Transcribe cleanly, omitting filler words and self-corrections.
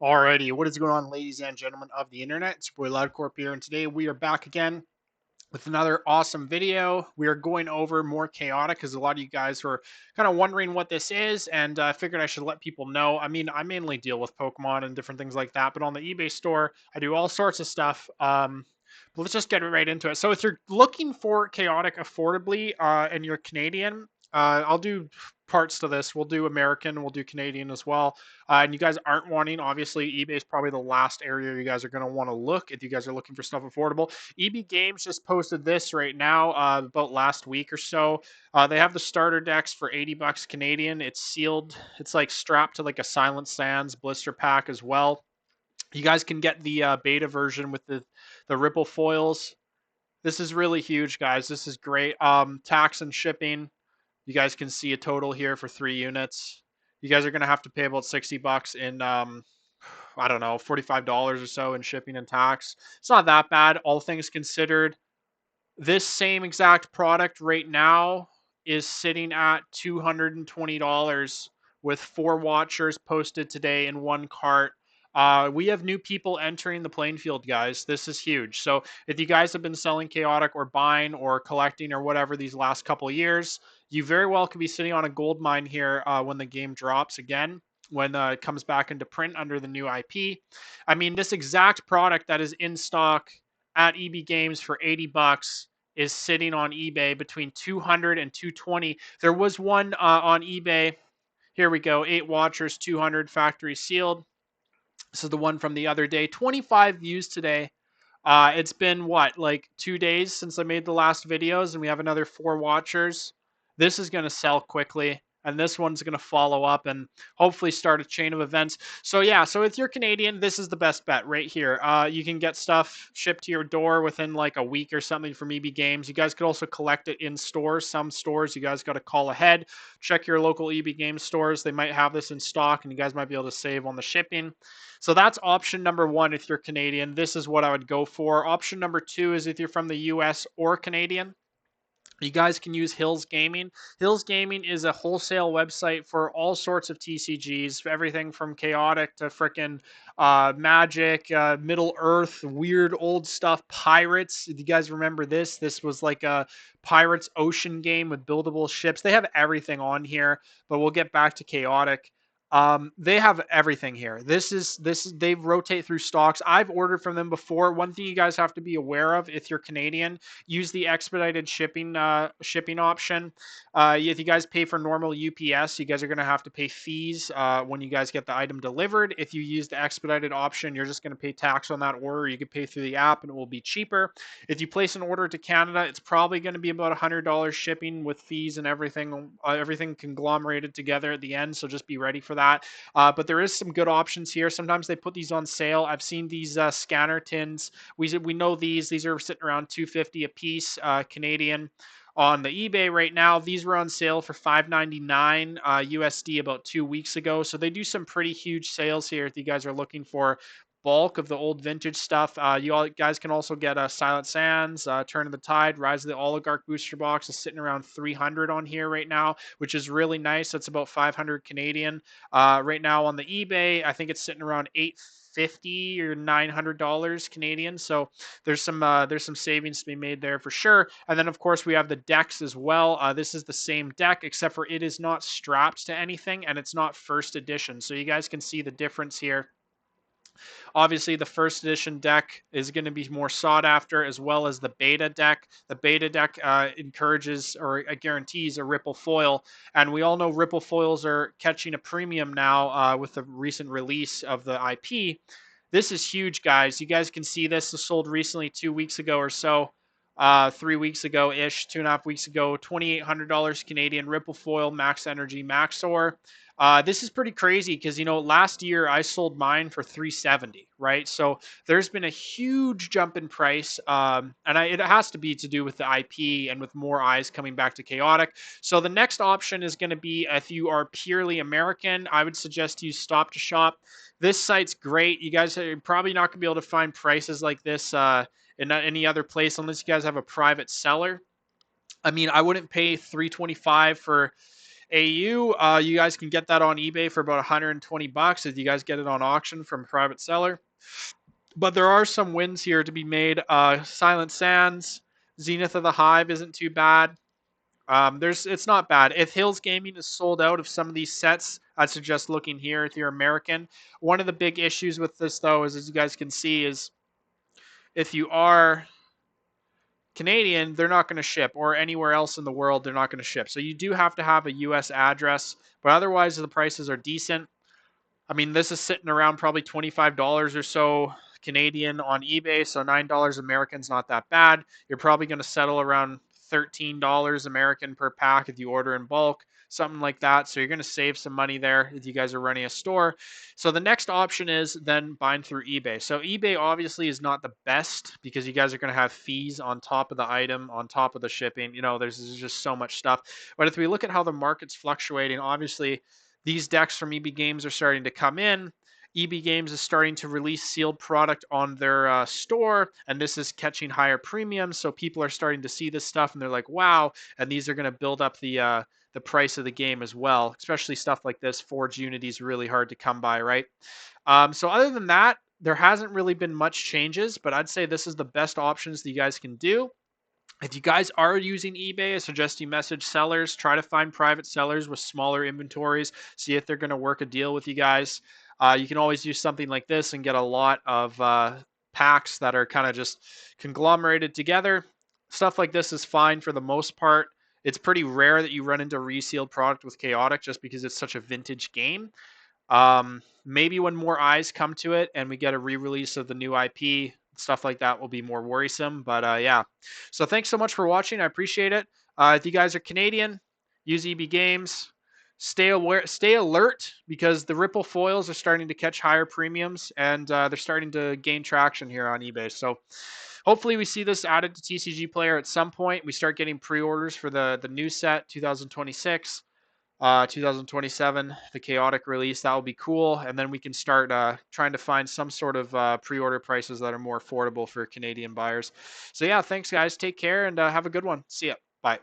Alrighty, what is going on, ladies and gentlemen of the internet? It's your boy Loudcorp here, and today we are back again with another awesome video. We are going over more chaotic because a lot of you guys were kind of wondering what this is, and I figured I should let people know. I mean, I mainly deal with Pokemon and different things like that, but on the eBay store, I do all sorts of stuff. But let's just get right into it. So, if you're looking for chaotic affordably, and you're Canadian, I'll do parts to this. We'll do American, we'll do Canadian as well. And you guys aren't wanting, obviously, eBay is probably the last area you guys are going to want to look if you guys are looking for stuff affordable. EB Games just posted this right now, about last week or so. They have the starter decks for 80 bucks Canadian. It's sealed. It's like strapped to like a Silent Sands blister pack as well. You guys can get the beta version with the ripple foils. This is really huge, guys. This is great. Tax and shipping. You guys can see a total here for 3 units. You guys are gonna have to pay about 60 bucks in I don't know, $45 or so in shipping and tax. It's not that bad, all things considered. This same exact product right now is sitting at $220 with 4 watchers posted today in one cart. We have new people entering the playing field, guys. This is huge. So if you guys have been selling chaotic or buying or collecting or whatever these last couple of years, you very well could be sitting on a gold mine here when the game drops again, when it comes back into print under the new IP. I mean, this exact product that is in stock at EB Games for 80 bucks is sitting on eBay between 200 and 220. There was one on eBay. Here we go. 8 watchers, 200 factory sealed. This is the one from the other day. 25 views today. It's been what, like 2 days since I made the last videos, and we have another 4 watchers. This is going to sell quickly, and this one's going to follow up and hopefully start a chain of events. So yeah, so if you're Canadian, this is the best bet right here. You can get stuff shipped to your door within like a week or something from EB Games. You guys could also collect it in stores. Some stores you guys got to call ahead. Check your local EB Games stores. They might have this in stock, and you guys might be able to save on the shipping. So that's option number one if you're Canadian. This is what I would go for. Option number two is if you're from the US or Canadian. You guys can use Hills Gaming. Hills Gaming is a wholesale website for all sorts of TCGs, everything from chaotic to frickin' magic, Middle Earth, weird old stuff, pirates. If you guys remember this, this was like a pirates ocean game with buildable ships. They have everything on here, but we'll get back to chaotic. They have everything here. They rotate through stocks. I've ordered from them before. One thing you guys have to be aware of if you're Canadian, use the expedited shipping option. If you guys pay for normal UPS, you guys are going to have to pay fees when you guys get the item delivered. If you use the expedited option, you're just going to pay tax on that order. You can pay through the app and it will be cheaper. If you place an order to Canada, it's probably going to be about $100 shipping with fees and everything conglomerated together at the end. So just be ready for that. But there is some good options here. Sometimes they put these on sale. I've seen these scanner tins. We know these. These are sitting around 250 a piece Canadian on the eBay right now. These were on sale for $5.99 USD about 2 weeks ago. So they do some pretty huge sales here if you guys are looking for bulk of the old vintage stuff. You all guys can also get Silent Sands, Turn of the Tide, Rise of the Oligarch booster box is sitting around 300 on here right now, which is really nice. That's about 500 Canadian. Right now on the eBay, I think it's sitting around 850 or $900 Canadian. So there's some savings to be made there for sure. And then of course we have the decks as well. This is the same deck except for it is not strapped to anything and it's not first edition. So you guys can see the difference here. Obviously, the first edition deck is going to be more sought after, as well as the beta deck. The beta deck encourages or guarantees a ripple foil, and we all know ripple foils are catching a premium now with the recent release of the IP. This is huge, guys. You guys can see this was sold recently 2 weeks ago or so. 3 weeks ago ish, 2.5 weeks ago, $2,800 Canadian ripple foil, max energy, maxor. This is pretty crazy because last year I sold mine for 370, right? So there's been a huge jump in price, and it has to be to do with the IP and with more eyes coming back to chaotic. So the next option is going to be if you are purely American, I would suggest you Stop to Shop. This site's great. You guys are probably not going to be able to find prices like this in any other place unless you guys have a private seller. I mean, I wouldn't pay 325 for AU. You guys can get that on eBay for about 120 bucks if you guys get it on auction from a private seller. But there are some wins here to be made. Silent Sands, Zenith of the Hive isn't too bad. It's not bad. If Hills Gaming is sold out of some of these sets, I'd suggest looking here if you're American. One of the big issues with this though is, as you guys can see, is if you are Canadian, they're not going to ship, or anywhere else in the world, they're not going to ship. So you do have to have a US address, but otherwise the prices are decent. I mean, this is sitting around probably $25 or so Canadian on eBay, so $9 American's not that bad. You're probably going to settle around $13 American per pack if you order in bulk, something like that. So you're going to save some money there if you guys are running a store. So the next option is then buying through eBay. So eBay obviously is not the best because you guys are going to have fees on top of the item, on top of the shipping. You know, there's just so much stuff. But if we look at how the market's fluctuating, obviously these decks from EB Games are starting to come in. EB Games is starting to release sealed product on their store, and this is catching higher premiums. So people are starting to see this stuff, and they're like, "Wow!" And these are going to build up the price of the game as well. Especially stuff like this. Forge Unity is really hard to come by, right? So other than that, there hasn't really been much changes, but I'd say this is the best options that you guys can do. If you guys are using eBay, I suggest you message sellers. Try to find private sellers with smaller inventories. See if they're going to work a deal with you guys. You can always use something like this and get a lot of packs that are kind of just conglomerated together. Stuff like this is fine for the most part. It's pretty rare that you run into resealed product with Chaotic just because it's such a vintage game. Maybe when more eyes come to it and we get a re-release of the new IP, stuff like that will be more worrisome. But yeah. So thanks so much for watching. I appreciate it. If you guys are Canadian, use EB Games. Stay aware, stay alert because the Ripple foils are starting to catch higher premiums and they're starting to gain traction here on eBay. So hopefully we see this added to TCG Player at some point. We start getting pre-orders for the new set 2026. 2027, the chaotic release. That will be cool. And then we can start trying to find some sort of pre-order prices that are more affordable for Canadian buyers. So yeah, thanks guys. Take care and have a good one. See ya. Bye.